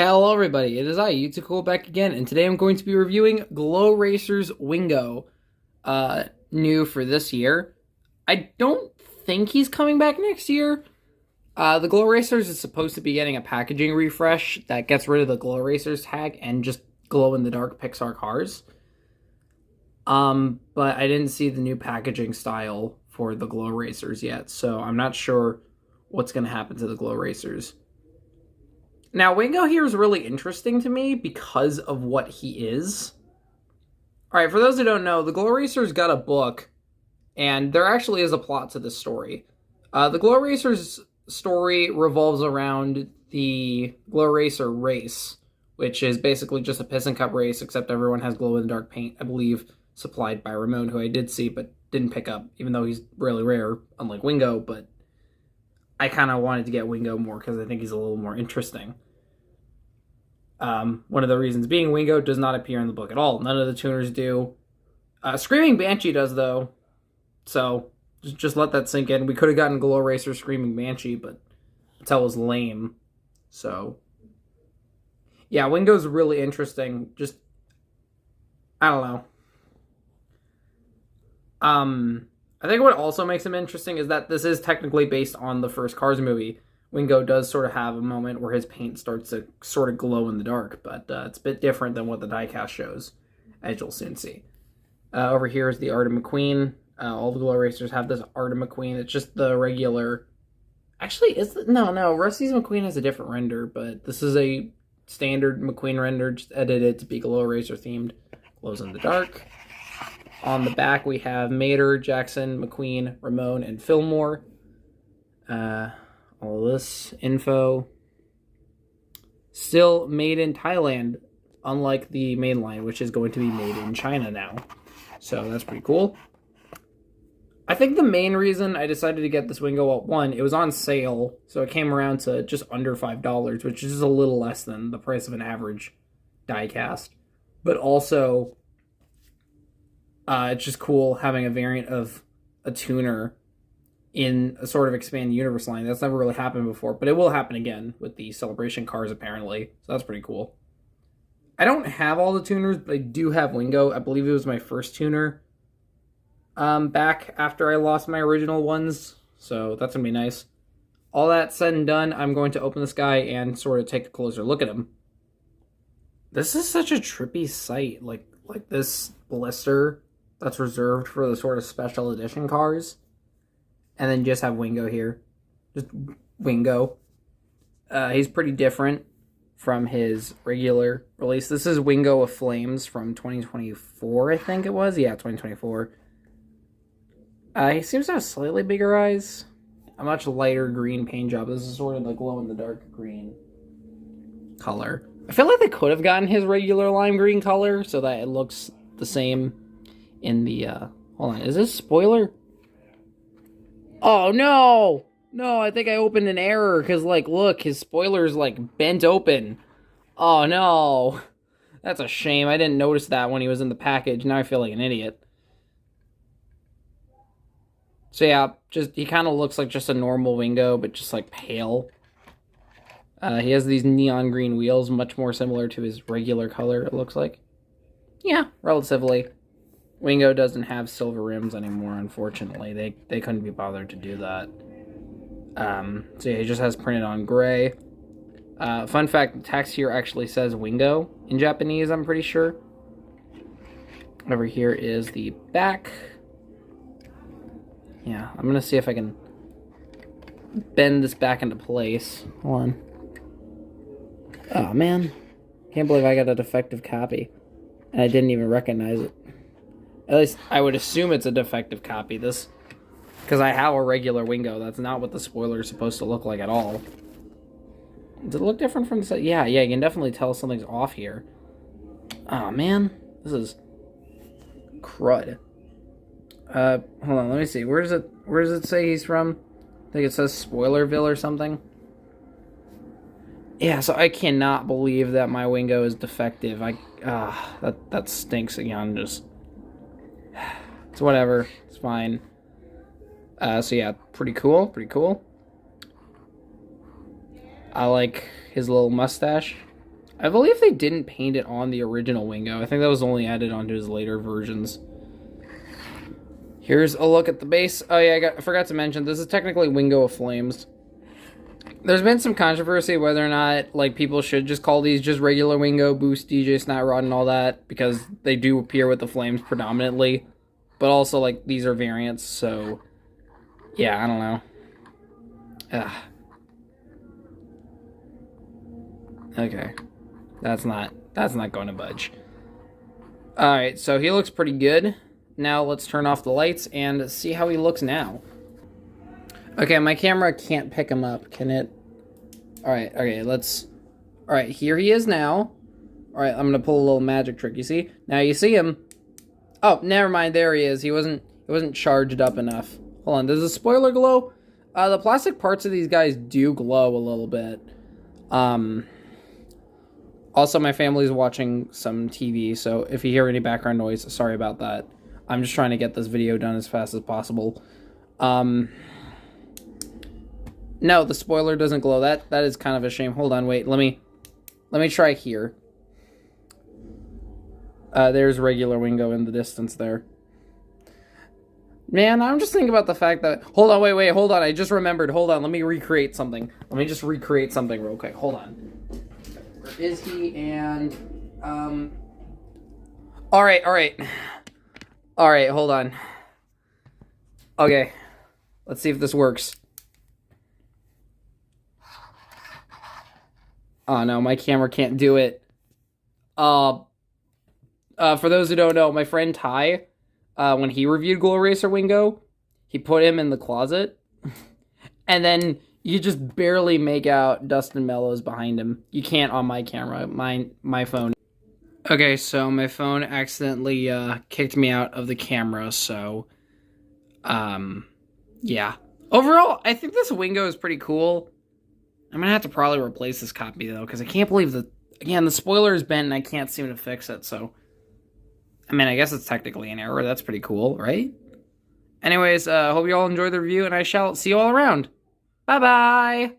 Hello everybody, it is I, Cool, back again, and today I'm going to be reviewing Glow Racer's Wingo, new for this year. I don't think he's coming back next year. The Glow Racers is supposed to be getting a packaging refresh that gets rid of the Glow Racers tag and just glow-in-the-dark Pixar cars. But I didn't see the new packaging style for the Glow Racers yet, so I'm not sure what's going to happen to the Glow Racers. Now, Wingo here is really interesting to me because of what he is. Alright, for those who don't know, the Glow Racers got a book, and there actually is a plot to this story. The Glow Racers story revolves around the Glow Racer race, which is basically just a piss and cup race, except everyone has glow-in-the-dark paint, I believe, supplied by Ramon, who I did see but didn't pick up, even though he's really rare, unlike Wingo, but I kind of wanted to get Wingo more because I think he's a little more interesting. One of the reasons being Wingo does not appear in the book at all. None of the tuners do. Screaming Banshee does, though. So, just let that sink in. We could have gotten Glow Racer Screaming Banshee, but that was lame. So, yeah, Wingo's really interesting. Just, I don't know. I think what also makes him interesting is that this is technically based on the first Cars movie. Wingo does sort of have a moment where his paint starts to sort of glow in the dark, but it's a bit different than what the diecast shows, as you'll soon see. Over here is the Art of McQueen. All the Glow Racers have this Art of McQueen. It's just the regular... Actually, no, Rusty's McQueen has a different render, but this is a standard McQueen render, just edited to be Glow Racer themed. Glows in the dark. On the back, we have Mater, Jackson, McQueen, Ramon, and Fillmore. All this info. Still made in Thailand, unlike the main line, which is going to be made in China now. So that's pretty cool. I think the main reason I decided to get this Wingo at one, it was on sale, so it came around to just under $5, which is a little less than the price of an average diecast. But also, it's just cool having a variant of a tuner in a sort of expanded universe line. That's never really happened before, but it will happen again with the Celebration cars, apparently. So that's pretty cool. I don't have all the tuners, but I do have Wingo. I believe it was my first tuner back after I lost my original ones, so that's going to be nice. All that said and done, I'm going to open this guy and sort of take a closer look at him. This is such a trippy sight, like this blister that's reserved for the sort of special edition cars. And then just have Wingo here. Just Wingo. He's pretty different from his regular release. This is Wingo of Flames from 2024, I think it was. Yeah, 2024. He seems to have slightly bigger eyes. A much lighter green paint job. This is sort of the glow-in-the-dark green color. I feel like they could have gotten his regular lime green color so that it looks the same in the... hold on, is this spoiler? Oh, no! No, I think I opened an error, because, look, his spoiler's, bent open. Oh, no. That's a shame. I didn't notice that when he was in the package. Now I feel like an idiot. So, yeah, he kind of looks like just a normal Wingo, but just, pale. He has these neon green wheels, much more similar to his regular color, it looks like. Yeah, relatively. Wingo doesn't have silver rims anymore, unfortunately. They couldn't be bothered to do that. So yeah, he just has printed on gray. Fun fact, the text here actually says Wingo in Japanese, I'm pretty sure. Over here is the back. Yeah, I'm going to see if I can bend this back into place. Hold on. Oh, man. Can't believe I got a defective copy. And I didn't even recognize it. At least, I would assume it's a defective copy. Because I have a regular Wingo. That's not what the spoiler is supposed to look like at all. Does it look different from the set? Yeah, you can definitely tell something's off here. Oh, man. This is crud. Hold on, let me see. Where does it say he's from? I think it says Spoilerville or something. Yeah, so I cannot believe that my Wingo is defective. That stinks again, just... It's whatever. It's fine. So yeah, pretty cool. I like his little mustache. I believe they didn't paint it on the original Wingo. I think that was only added onto his later versions. Here's a look at the base. Oh yeah, I forgot to mention, this is technically Wingo of Flames. There's been some controversy whether or not like people should just call these just regular Wingo, Boost, DJ, Snot Rod, and all that, because they do appear with the flames predominantly. But also, like, these are variants, so yeah, I don't know. Ugh. Okay. That's not going to budge. Alright, so he looks pretty good. Now let's turn off the lights and see how he looks now. Okay, my camera can't pick him up, can it? Alright, okay, let's... Alright, here he is now. Alright, I'm gonna pull a little magic trick, you see? Now you see him. Oh, never mind, there he is. He wasn't charged up enough. Hold on, does the spoiler glow? The plastic parts of these guys do glow a little bit. Also, my family's watching some TV, so if you hear any background noise, sorry about that. I'm just trying to get this video done as fast as possible. No, the spoiler doesn't glow. That is kind of a shame. Hold on, wait. Let me try here. There's regular Wingo in the distance there. Man, I'm just thinking about the fact that... Hold on, wait, hold on. I just remembered. Hold on, let me recreate something. Let me just recreate something real quick. Hold on. Where is he? And, Alright, hold on. Okay. Let's see if this works. Oh, no, my camera can't do it. For those who don't know, my friend Ty, when he reviewed Glow Racer Wingo, he put him in the closet, and then you just barely make out Dustin Mellows behind him. You can't on my camera, my phone. Okay, so my phone accidentally kicked me out of the camera, so, yeah. Overall, I think this Wingo is pretty cool. I'm gonna have to probably replace this copy, though, because I can't believe that, again, the spoiler is bent and I can't seem to fix it, so... I mean, I guess it's technically an error. That's pretty cool, right? Anyways, hope you all enjoyed the review, and I shall see you all around. Bye-bye!